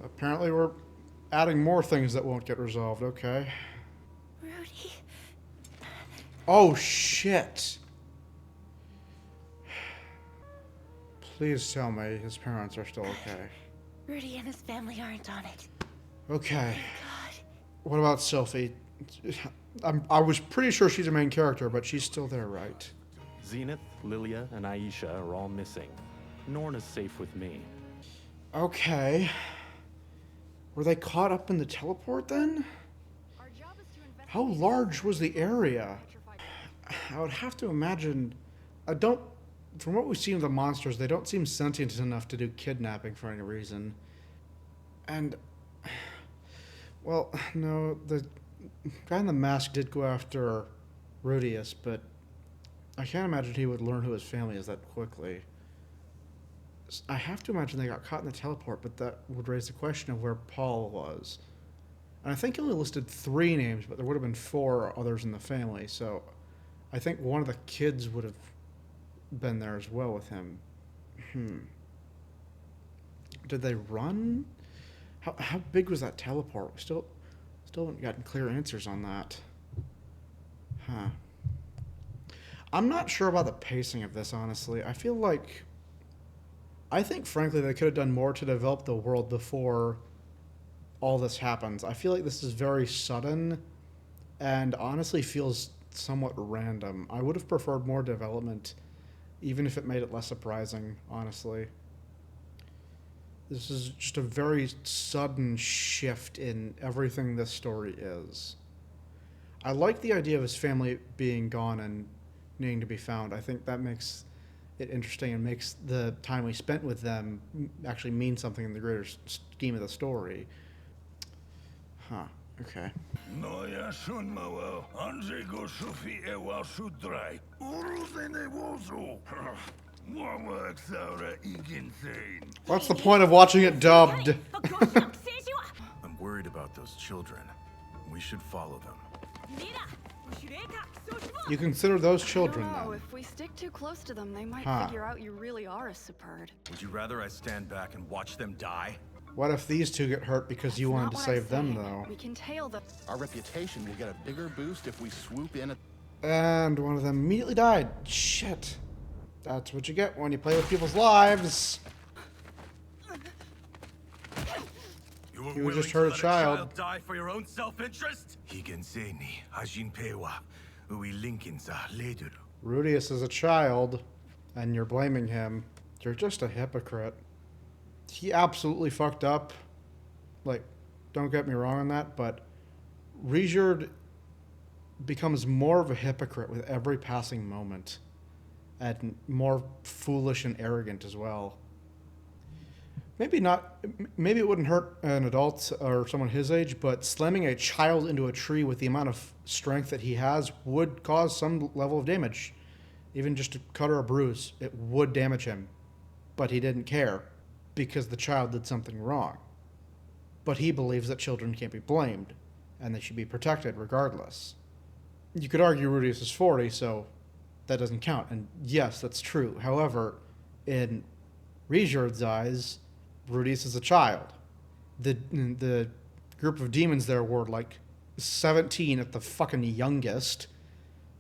Apparently we're adding more things that won't get resolved. Okay. Rudy. Oh, shit. Please tell me his parents are still okay. Rudy and his family aren't on it. Okay. God. What about Sophie? I was pretty sure she's a main character, but she's still there, right? Zenith, Lilia, and Aisha are all missing. Norna's safe with me. Okay. Were they caught up in the teleport then? How large was the area? I would have to imagine... From what we've seen of the monsters, they don't seem sentient enough to do kidnapping for any reason. And... Well, no, the guy in the mask did go after Rudius, but I can't imagine he would learn who his family is that quickly. I have to imagine they got caught in the teleport, but that would raise the question of where Paul was. And I think he only listed 3 names, but there would have been 4 others in the family, so I think one of the kids would have been there as well with him. Did they run? How big was that teleport? We still haven't gotten clear answers on that. I'm not sure about the pacing of this, honestly. I think, frankly, they could have done more to develop the world before all this happens. I feel like this is very sudden and honestly feels somewhat random. I would have preferred more development, even if it made it less surprising, honestly. This is just a very sudden shift in everything this story is. I like the idea of his family being gone and needing to be found. I think that makes it interesting and makes the time we spent with them actually mean something in the greater scheme of the story. Okay. What's the point of watching it dubbed? I'm worried about those children. We should follow them. You consider those children, I don't know. then? If we stick too close to them, they might figure out you really are a Superd. Would you rather I stand back and watch them die? What if these 2 get hurt because you wanted to save them, though? We can tail them. Our reputation will get a bigger boost if we swoop in. And one of them immediately died. Shit. That's what you get when you play with people's lives. You just hurt a child. Die for your own self-interest? Higenseni, Hajinpewa, Ui Linkinsa, Leduru. Rudius is a child, and you're blaming him. You're just a hypocrite. He absolutely fucked up. Like, don't get me wrong on that, but Rijard becomes more of a hypocrite with every passing moment. And more foolish and arrogant as well. Maybe it wouldn't hurt an adult or someone his age, but slamming a child into a tree with the amount of strength that he has would cause some level of damage. Even just a cut or a bruise, it would damage him. But he didn't care, because the child did something wrong. But he believes that children can't be blamed, and they should be protected regardless. You could argue Rudius is 40, so that doesn't count. And yes, that's true. However, in Rijard's eyes, Rudius is a child. The group of demons there were like 17 at the fucking youngest.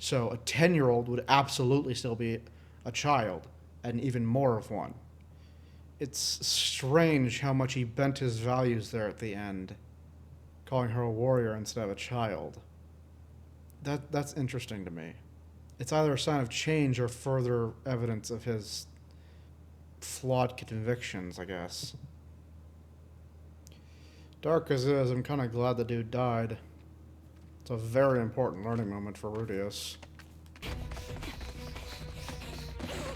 So a 10-year-old would absolutely still be a child, and even more of one. It's strange how much he bent his values there at the end, calling her a warrior instead of a child. That's interesting to me. It's either a sign of change or further evidence of his flawed convictions, I guess. Dark as it is, I'm kind of glad the dude died. It's a very important learning moment for Rudius.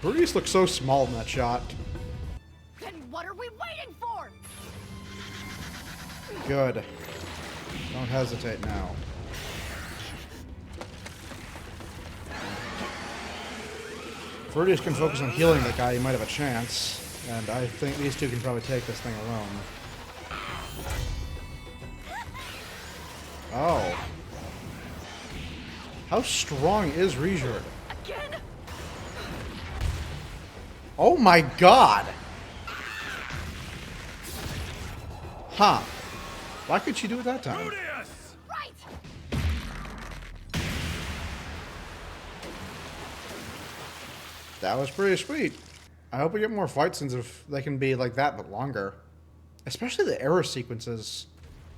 Rudius looks so small in that shot. Then what are we waiting for? Good. Don't hesitate now. If Rudius can focus on healing the guy, he might have a chance. And I think these 2 can probably take this thing alone. Oh. How strong is Rijard? Again? Oh my god! Huh. Why could she do it that time? Rudius! Right! That was pretty sweet. I hope we get more fight scenes if they can be like that, but longer. Especially the era sequences.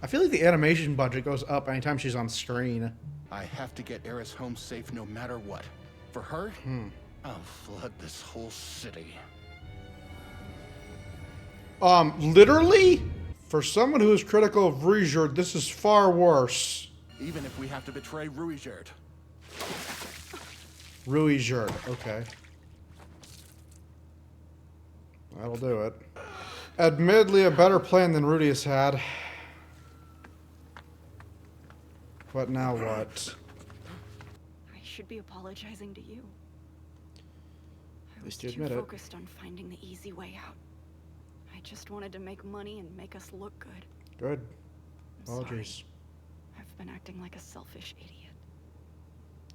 I feel like the animation budget goes up anytime she's on screen. I have to get Eris home safe no matter what. For her, I'll flood this whole city. Literally? For someone who is critical of Ruijerd, this is far worse. Even if we have to betray Ruijerd. Ruijerd, okay. That'll do it. Admittedly, a better plan than Rudius had. But now what? I should be apologizing to you. I was least you too admit it. focused on finding the easy way out. I just wanted to make money and make us look good. Good. I'm sorry. Apologies. I've been acting like a selfish idiot.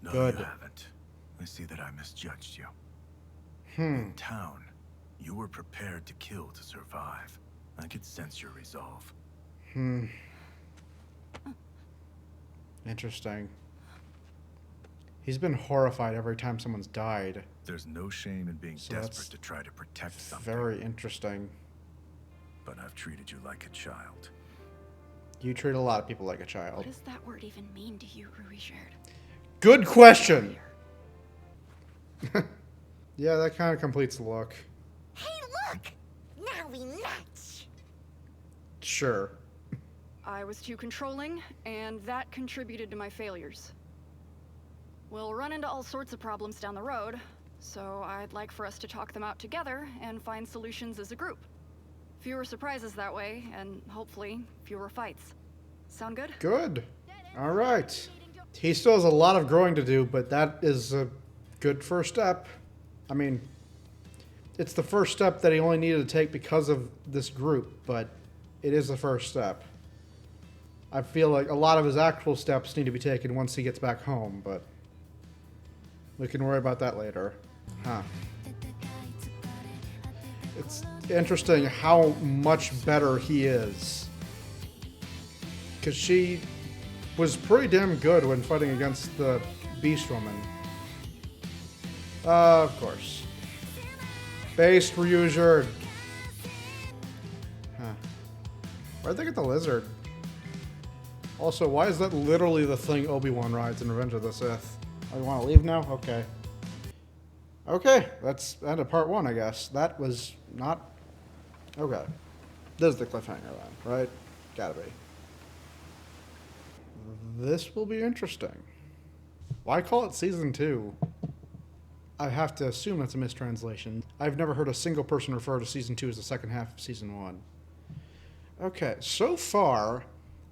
No, Good. you haven't. I see that I misjudged you. Hmm. In town, you were prepared to kill to survive. I could sense your resolve. Hmm. Interesting. He's been horrified every time someone's died. There's no shame in being So that's desperate to try to protect something. Very interesting. But I've treated you like a child. You treat a lot of people like a child. What does that word even mean to you, Ruijerd? Good question! Yeah, that kind of completes the look. Hey, look! Now we match! Sure. I was too controlling, and that contributed to my failures. We'll run into all sorts of problems down the road, so I'd like for us to talk them out together and find solutions as a group. Fewer surprises that way, and hopefully, fewer fights. Sound good? Good. All right. He still has a lot of growing to do, but that is a good first step. I mean, it's the first step that he only needed to take because of this group, but it is the first step. I feel like a lot of his actual steps need to be taken once he gets back home, but we can worry about that later. Huh. It's interesting how much better he is. Because she was pretty damn good when fighting against the Beast Woman. Of course. Based Ruijerd. Huh. Where'd they get the lizard? Also, why is that literally the thing Obi-Wan rides in Revenge of the Sith? Oh, you want to leave now? Okay. Okay, that's end of part one, I guess. That was not... Okay. This is the cliffhanger then, right? Gotta be. This will be interesting. Why call it Season 2? I have to assume that's a mistranslation. I've never heard a single person refer to Season 2 as the second half of Season 1. Okay, so far...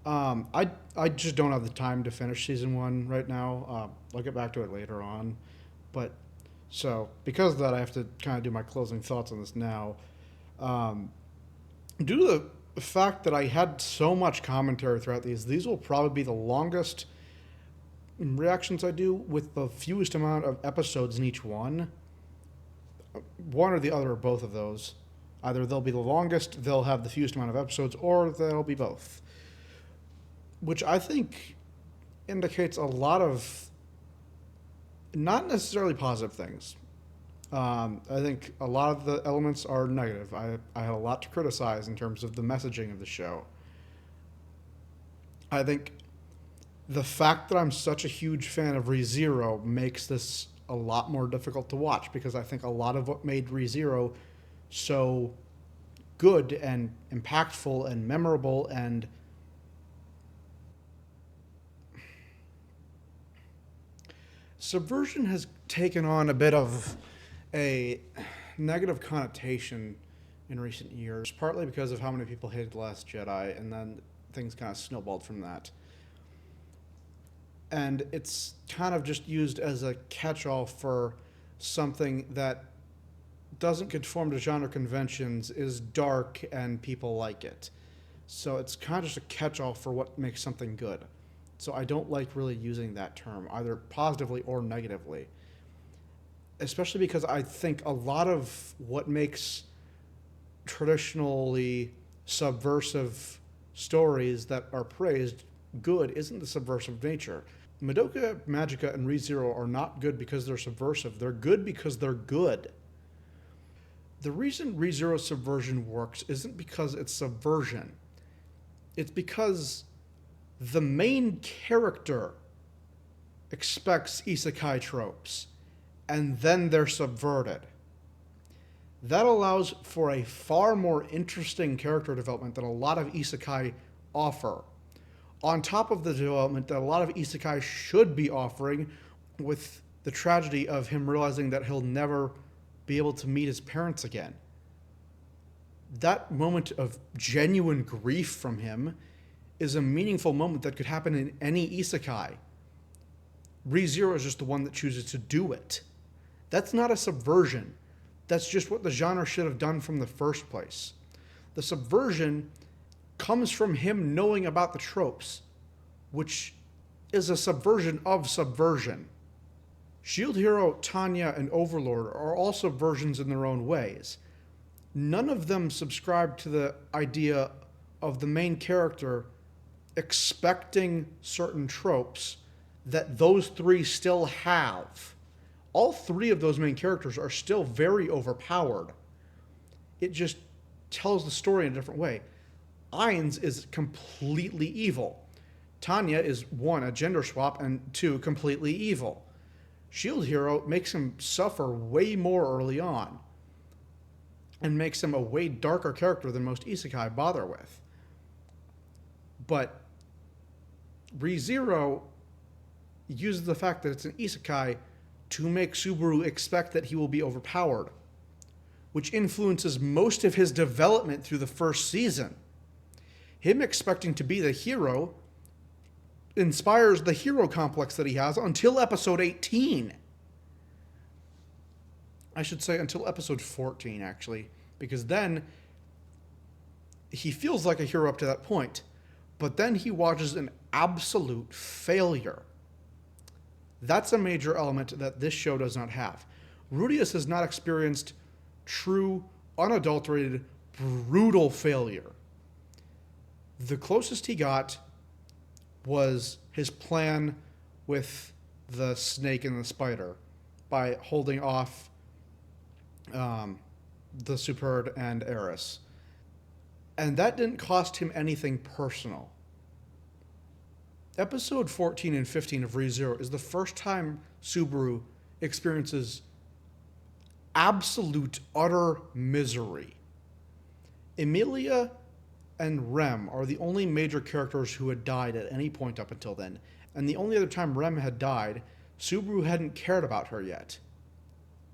I just don't have the time to finish Season 1 right now. I'll get back to it later on. But, so, because of that, I have to kind of do my closing thoughts on this now. Due to the fact that I had so much commentary throughout these will probably be the longest reactions I do with the fewest amount of episodes in each one. One or the other, or both of those. Either they'll be the longest, they'll have the fewest amount of episodes, or they'll be both. Which I think indicates a lot of not necessarily positive things. I think a lot of the elements are negative. I had a lot to criticize in terms of the messaging of the show. I think the fact that I'm such a huge fan of ReZero makes this a lot more difficult to watch, because I think a lot of what made ReZero so good and impactful and memorable and Subversion has taken on a bit of a negative connotation in recent years, partly because of how many people hated The Last Jedi, and then things kind of snowballed from that. And it's kind of just used as a catch-all for something that doesn't conform to genre conventions, is dark, and people like it. So it's kind of just a catch-all for what makes something good. So I don't like really using that term, either positively or negatively. Especially because I think a lot of what makes traditionally subversive stories that are praised, good isn't the subversive nature. Madoka Magica and ReZero are not good because they're subversive. They're good because they're good. The reason ReZero's subversion works isn't because it's subversion. It's because the main character expects isekai tropes, and then they're subverted. That allows for a far more interesting character development than a lot of isekai offer. On top of the development that a lot of isekai should be offering, with the tragedy of him realizing that he'll never be able to meet his parents again. That moment of genuine grief from him is a meaningful moment that could happen in any isekai. ReZero is just the one that chooses to do it. That's not a subversion. That's just what the genre should have done from the first place. The subversion comes from him knowing about the tropes, which is a subversion of subversion. Shield Hero, Tanya, and Overlord are all subversions in their own ways. None of them subscribe to the idea of the main character expecting certain tropes that those three still have. All three of those main characters are still very overpowered. It just tells the story in a different way. Ainz is completely evil. Tanya is, one, a gender swap, and two, completely evil. Shield Hero makes him suffer way more early on, and makes him a way darker character than most isekai bother with. But ReZero uses the fact that it's an isekai to make Subaru expect that he will be overpowered, which influences most of his development through the first season. Him expecting to be the hero inspires the hero complex that he has until episode 18. I should say until episode 14, actually, because then he feels like a hero up to that point, but then he watches an absolute failure. That's a major element that this show does not have. Rudius has not experienced true, unadulterated, brutal failure. The closest he got was his plan with the snake and the spider by holding off the Superb and Eris. And that didn't cost him anything personal. Episode 14 and 15 of ReZero is the first time Subaru experiences absolute, utter misery. Emilia and Rem are the only major characters who had died at any point up until then, and the only other time Rem had died, Subaru hadn't cared about her yet.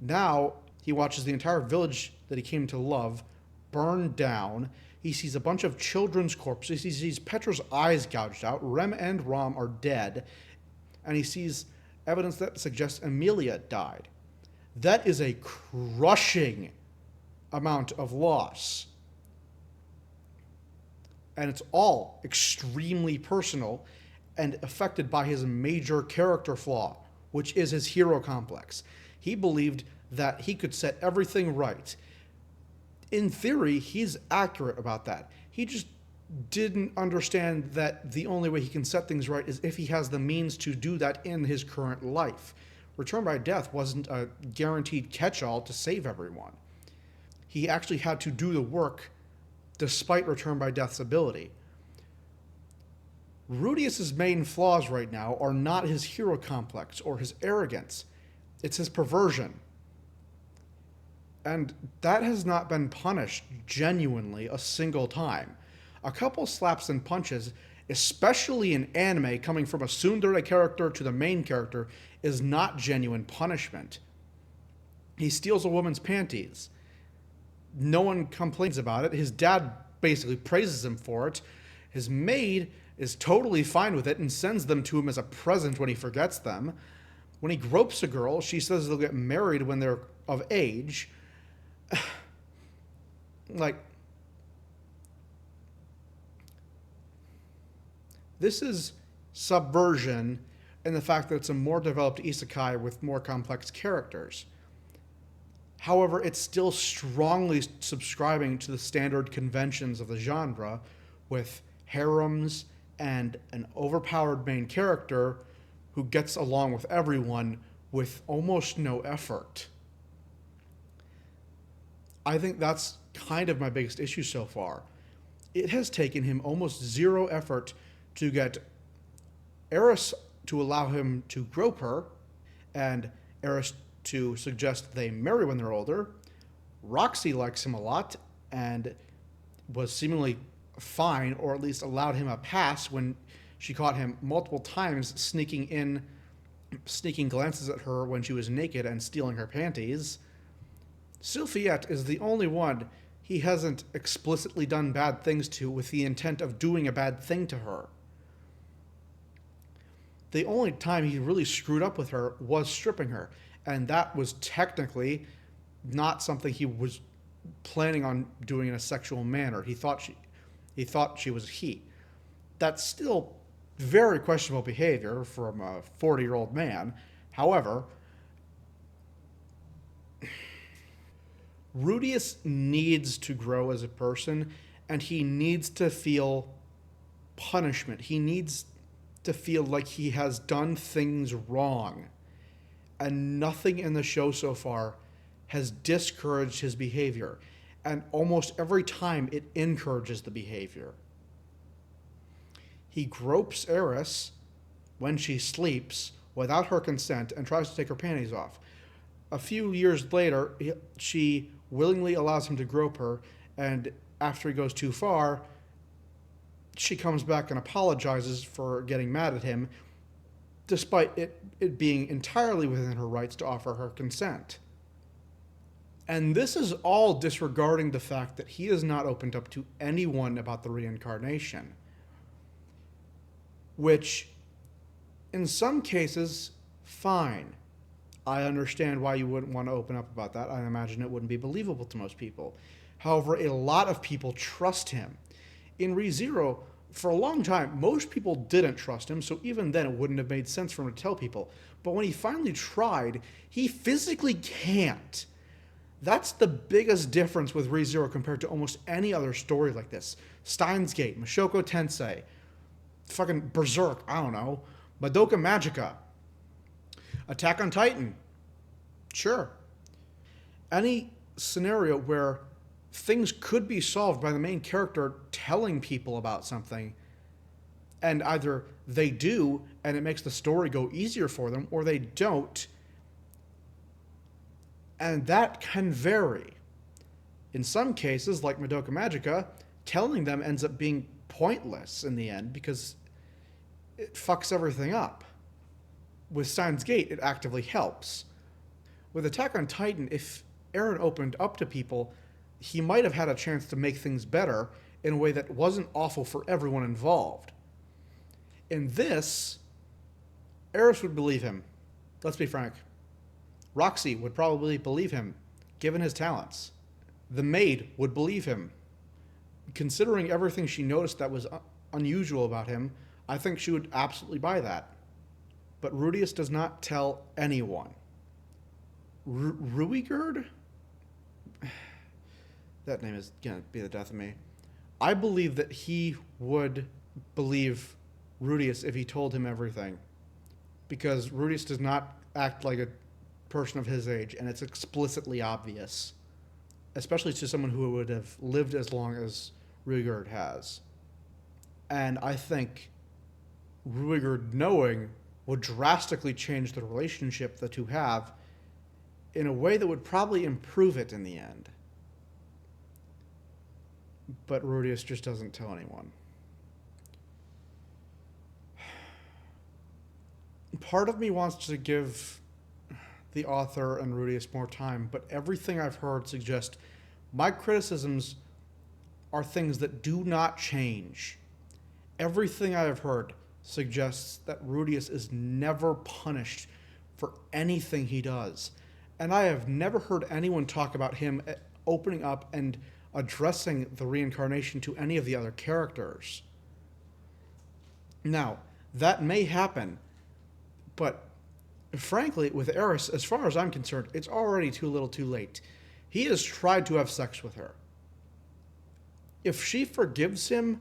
Now, he watches the entire village that he came to love burn down. He sees a bunch of children's corpses. He sees Petra's eyes gouged out. Rem and Rom are dead. And he sees evidence that suggests Emilia died. That is a crushing amount of loss. And it's all extremely personal and affected by his major character flaw, which is his hero complex. He believed that he could set everything right. In theory, he's accurate about that. He just didn't understand that the only way he can set things right is if he has the means to do that in his current life. Return by Death wasn't a guaranteed catch-all to save everyone. He actually had to do the work despite Return by Death's ability. Rudius's main flaws right now are not his hero complex or his arrogance. It's his perversion. And that has not been punished genuinely a single time. A couple slaps and punches, especially in anime, coming from a tsundere character to the main character, is not genuine punishment. He steals a woman's panties. No one complains about it. His dad basically praises him for it. His maid is totally fine with it and sends them to him as a present when he forgets them. When he gropes a girl, she says they'll get married when they're of age. Like, this is subversion in the fact that it's a more developed isekai with more complex characters. However, it's still strongly subscribing to the standard conventions of the genre with harems, and an overpowered main character who gets along with everyone with almost no effort. I think that's kind of my biggest issue so far. It has taken him almost zero effort to get Eris to allow him to grope her, and Eris to suggest they marry when they're older. Roxy likes him a lot and was seemingly fine, or at least allowed him a pass when she caught him multiple times sneaking glances at her when she was naked and stealing her panties. Sylphiette is the only one he hasn't explicitly done bad things to with the intent of doing a bad thing to her. The only time he really screwed up with her was stripping her, and that was technically not something he was planning on doing in a sexual manner. He thought she was he. That's still very questionable behavior from a 40-year-old man. However, Rudius needs to grow as a person, and he needs to feel punishment. He needs to feel like he has done things wrong. And nothing in the show so far has discouraged his behavior. And almost every time it encourages the behavior. He gropes Eris when she sleeps without her consent and tries to take her panties off. A few years later, she willingly allows him to grope her, and after he goes too far, she comes back and apologizes for getting mad at him, despite it being entirely within her rights to offer her consent. And this is all disregarding the fact that he has not opened up to anyone about the reincarnation. Which, in some cases, fine. I understand why you wouldn't want to open up about that. I imagine it wouldn't be believable to most people. However, a lot of people trust him. In ReZero, for a long time, most people didn't trust him, so even then it wouldn't have made sense for him to tell people. But when he finally tried, he physically can't. That's the biggest difference with ReZero compared to almost any other story like this. Steins Gate, Mushoku Tensei, fucking Berserk, I don't know, Madoka Magica, Attack on Titan, sure. Any scenario where things could be solved by the main character telling people about something, and either they do and it makes the story go easier for them, or they don't, and that can vary. In some cases, like Madoka Magica, telling them ends up being pointless in the end because it fucks everything up. With Steins Gate, it actively helps. With Attack on Titan, if Eren opened up to people, he might have had a chance to make things better in a way that wasn't awful for everyone involved. In this, Eris would believe him. Let's be frank. Roxy would probably believe him, given his talents. The maid would believe him. Considering everything she noticed that was unusual about him, I think she would absolutely buy that. But Rudius does not tell anyone. Ruigerd? That name is going to be the death of me. I believe that he would believe Rudius if he told him everything. Because Rudius does not act like a person of his age, and it's explicitly obvious. Especially to someone who would have lived as long as Ruigerd has. And I think Ruigerd knowing would drastically change the relationship the two have in a way that would probably improve it in the end. But Rudius just doesn't tell anyone. Part of me wants to give the author and Rudius more time, but everything I've heard suggests my criticisms are things that do not change. Everything I have heard suggests that Rudius is never punished for anything he does. And I have never heard anyone talk about him opening up and addressing the reincarnation to any of the other characters. Now, that may happen, but frankly, with Eris, as far as I'm concerned, it's already too little too late. He has tried to have sex with her. If she forgives him,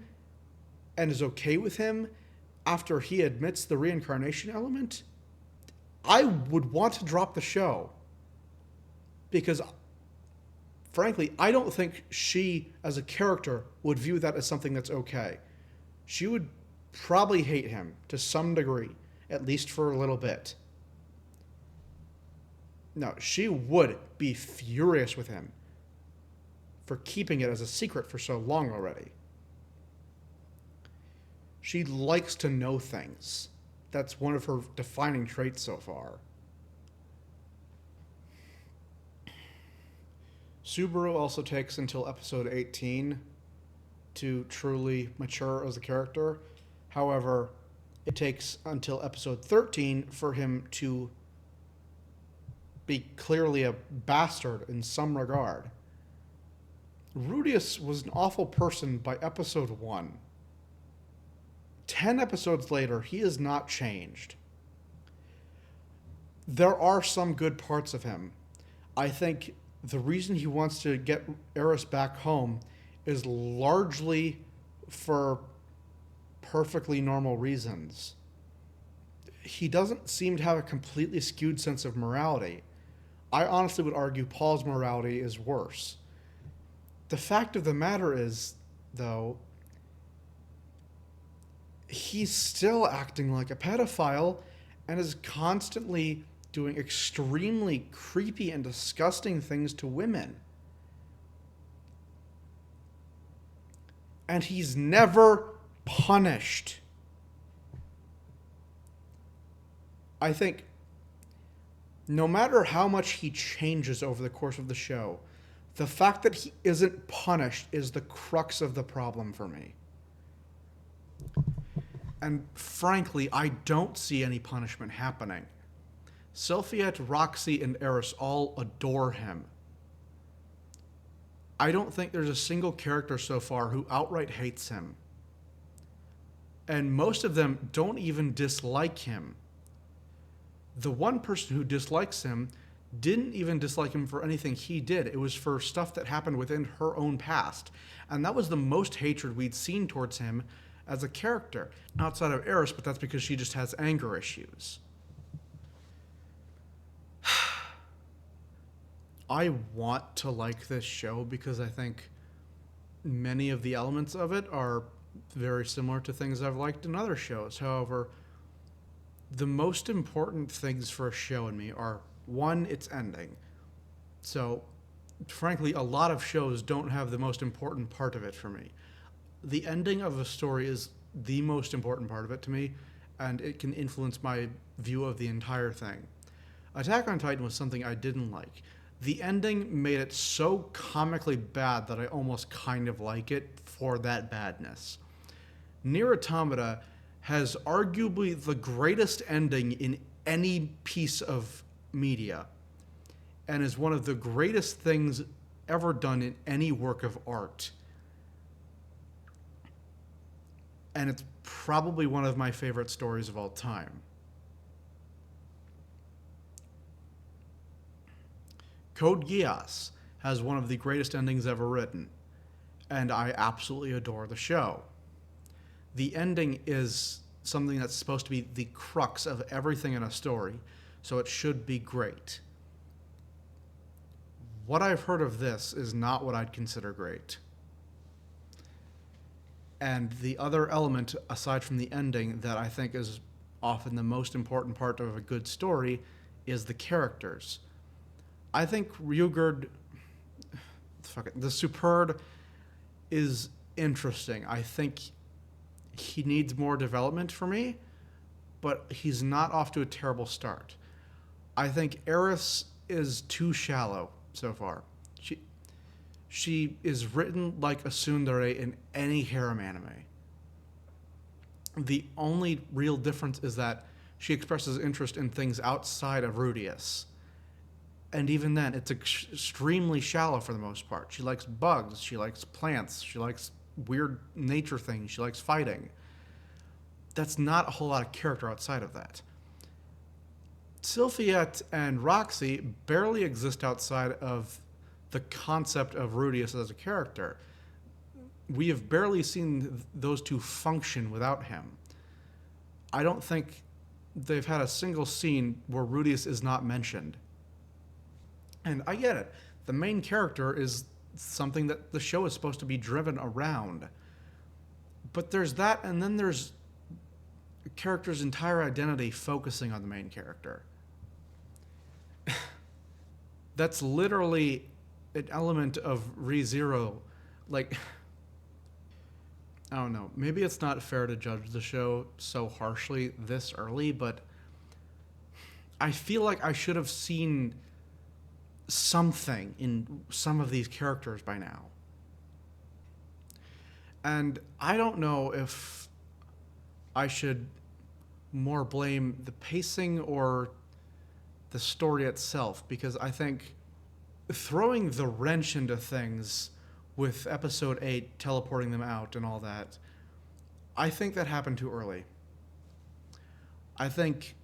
and is okay with him after he admits the reincarnation element, I would want to drop the show. Because, frankly, I don't think she, as a character, would view that as something that's okay. She would probably hate him to some degree, at least for a little bit. No, she would be furious with him for keeping it as a secret for so long already. She likes to know things. That's one of her defining traits so far. Subaru also takes until episode 18 to truly mature as a character. However, it takes until episode 13 for him to be clearly a bastard in some regard. Rudius was an awful person by episode 1. 10 episodes later, he is not changed. There are some good parts of him. I think the reason he wants to get Eris back home is largely for perfectly normal reasons. He doesn't seem to have a completely skewed sense of morality. I honestly would argue Paul's morality is worse. The fact of the matter is, though, he's still acting like a pedophile and is constantly doing extremely creepy and disgusting things to women. And he's never punished. I think no matter how much he changes over the course of the show, the fact that he isn't punished is the crux of the problem for me. And frankly, I don't see any punishment happening. Sylphiette, Roxy, and Eris all adore him. I don't think there's a single character so far who outright hates him. And most of them don't even dislike him. The one person who dislikes him didn't even dislike him for anything he did. It was for stuff that happened within her own past. And that was the most hatred we'd seen towards him as a character. Outside of Eris, but that's because she just has anger issues. I want to like this show because I think many of the elements of it are very similar to things I've liked in other shows. However, the most important things for a show in me are, one, its ending. So, frankly, a lot of shows don't have the most important part of it for me. The ending of a story is the most important part of it to me, and it can influence my view of the entire thing. Attack on Titan was something I didn't like. The ending made it so comically bad that I almost kind of like it for that badness. Nier Automata has arguably the greatest ending in any piece of media, and is one of the greatest things ever done in any work of art. And it's probably one of my favorite stories of all time. Code Geass has one of the greatest endings ever written, and I absolutely adore the show. The ending is something that's supposed to be the crux of everything in a story, so it should be great. What I've heard of this is not what I'd consider great. And the other element, aside from the ending, that I think is often the most important part of a good story is the characters. I think the Superd is interesting. I think he needs more development for me, but he's not off to a terrible start. I think Eris is too shallow so far. She is written like a tsundere in any harem anime. The only real difference is that she expresses interest in things outside of Rudius. And even then, it's extremely shallow for the most part. She likes bugs, she likes plants, she likes weird nature things, she likes fighting. That's not a whole lot of character outside of that. Sylphiette and Roxy barely exist outside of the concept of Rudius as a character. we have barely seen those two function without him. I don't think they've had a single scene where Rudius is not mentioned. And I get it. The main character is something that the show is supposed to be driven around. But there's that, and then there's a character's entire identity focusing on the main character. That's literally an element of ReZero. Like, I don't know. Maybe it's not fair to judge the show so harshly this early, but I feel like I should have seen something in some of these characters by now. And I don't know if I should more blame the pacing or the story itself, because I think throwing the wrench into things with episode 8 teleporting them out and all that, I think that happened too early. I think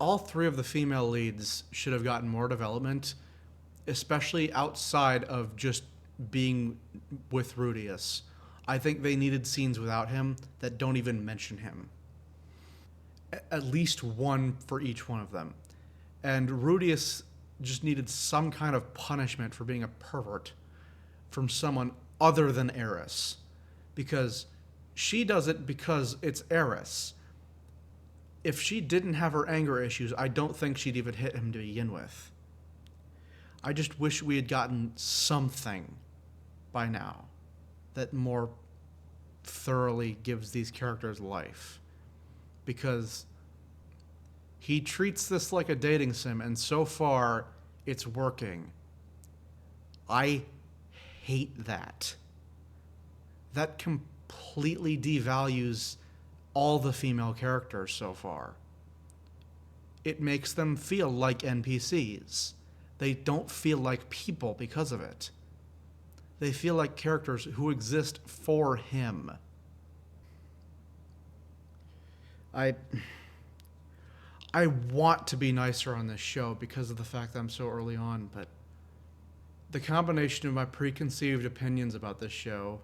all three of the female leads should have gotten more development, especially outside of just being with Rudius. I think they needed scenes without him that don't even mention him. At least one for each one of them. And Rudius just needed some kind of punishment for being a pervert from someone other than Eris. Because she does it because it's Eris. If she didn't have her anger issues, I don't think she'd even hit him to begin with. I just wish we had gotten something by now that more thoroughly gives these characters life. Because he treats this like a dating sim, and so far, it's working. I hate that. That completely devalues all the female characters so far. It makes them feel like NPCs. They don't feel like people because of it. They feel like characters who exist for him. I want to be nicer on this show because of the fact that I'm so early on, but the combination of my preconceived opinions about this show,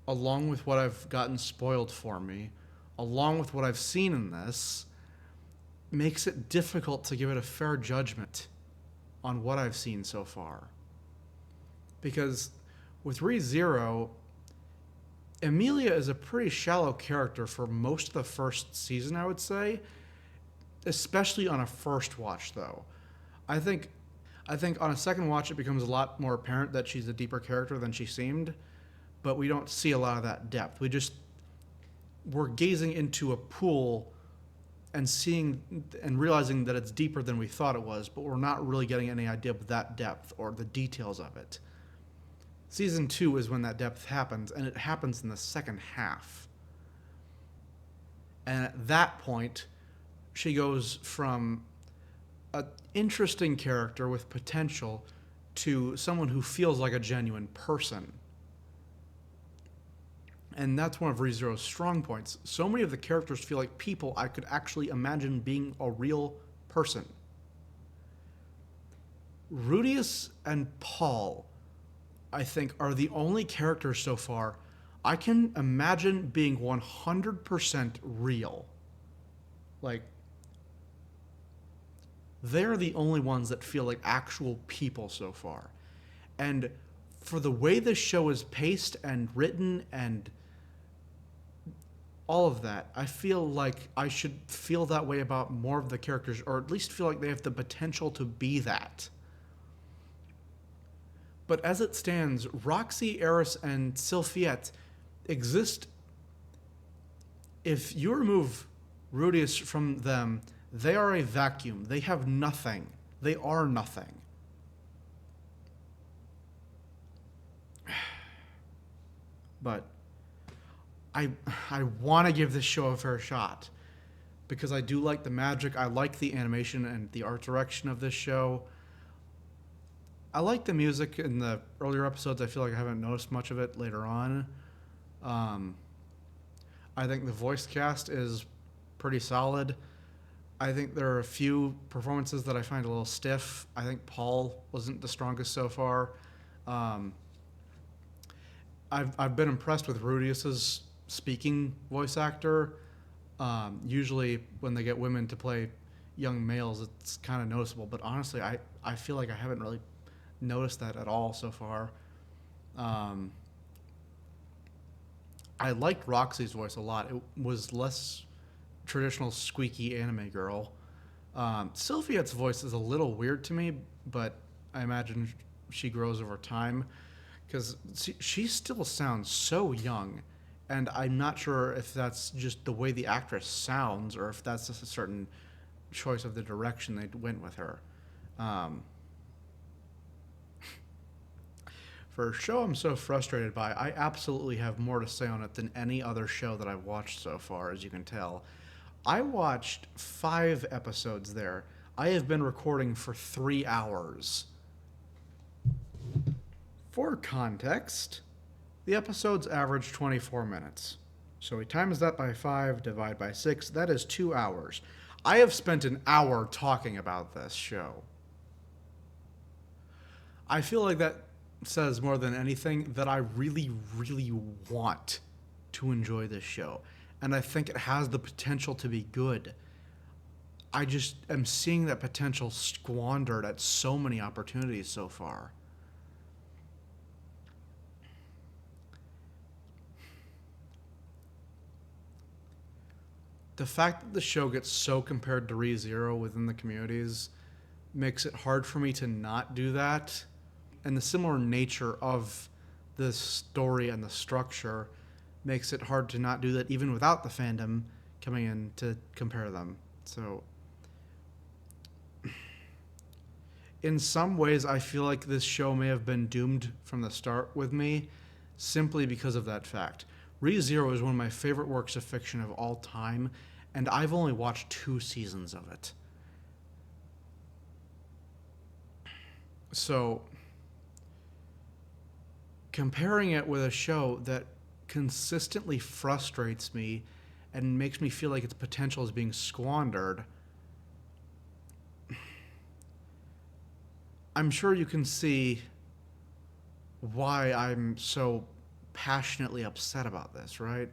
along with what I've gotten spoiled for me, along with what I've seen in this, makes it difficult to give it a fair judgment on what I've seen so far. Because with ReZero, Emilia is a pretty shallow character for most of the first season, I would say. Especially on a first watch, though. I think on a second watch it becomes a lot more apparent that she's a deeper character than she seemed, but we don't see a lot of that depth. We're gazing into a pool and seeing and realizing that it's deeper than we thought it was, but we're not really getting any idea of that depth or the details of it. Season 2 is when that depth happens, and it happens in the second half. And at that point, she goes from an interesting character with potential to someone who feels like a genuine person. And that's one of ReZero's strong points. So many of the characters feel like people I could actually imagine being a real person. Rudius and Paul, I think, are the only characters so far I can imagine being 100% real. Like, they're the only ones that feel like actual people so far. And for the way this show is paced and written and all of that, I feel like I should feel that way about more of the characters, or at least feel like they have the potential to be that. But as it stands, Roxy, Eris, and Sylphiette exist. If you remove Rudius from them, they are a vacuum. They have nothing. They are nothing. But I want to give this show a fair shot because I do like the magic. I like the animation and the art direction of this show. I like the music in the earlier episodes. I feel like I haven't noticed much of it later on. I think the voice cast is pretty solid. I think there are a few performances that I find a little stiff. I think Paul wasn't the strongest so far. Um, I've been impressed with Rudius's speaking voice actor. Usually, when they get women to play young males, it's kind of noticeable. But honestly, I feel like I haven't really noticed that at all so far. Um, I liked Roxy's voice a lot. It was less traditional squeaky anime girl. Sylviette's voice is a little weird to me, but I imagine she grows over time because she still sounds so young, and I'm not sure if that's just the way the actress sounds or if that's just a certain choice of the direction they went with her. Um, for a show I'm so frustrated by, I absolutely have more to say on it than any other show that I've watched so far, as you can tell. I watched 5 episodes there. I have been recording for 3 hours. For context, the episodes average 24 minutes. So we times that by 5, divide by 6, that is 2 hours. I have spent an hour talking about this show. I feel like that says more than anything that I really, really want to enjoy this show. And I think it has the potential to be good. I just am seeing that potential squandered at so many opportunities so far. The fact that the show gets so compared to ReZero within the communities makes it hard for me to not do that. And the similar nature of the story and the structure makes it hard to not do that even without the fandom coming in to compare them. So in some ways I feel like this show may have been doomed from the start with me simply because of that fact. ReZero is one of my favorite works of fiction of all time, and I've only watched 2 seasons of it. So comparing it with a show that consistently frustrates me and makes me feel like its potential is being squandered, I'm sure you can see why I'm so passionately upset about this, right?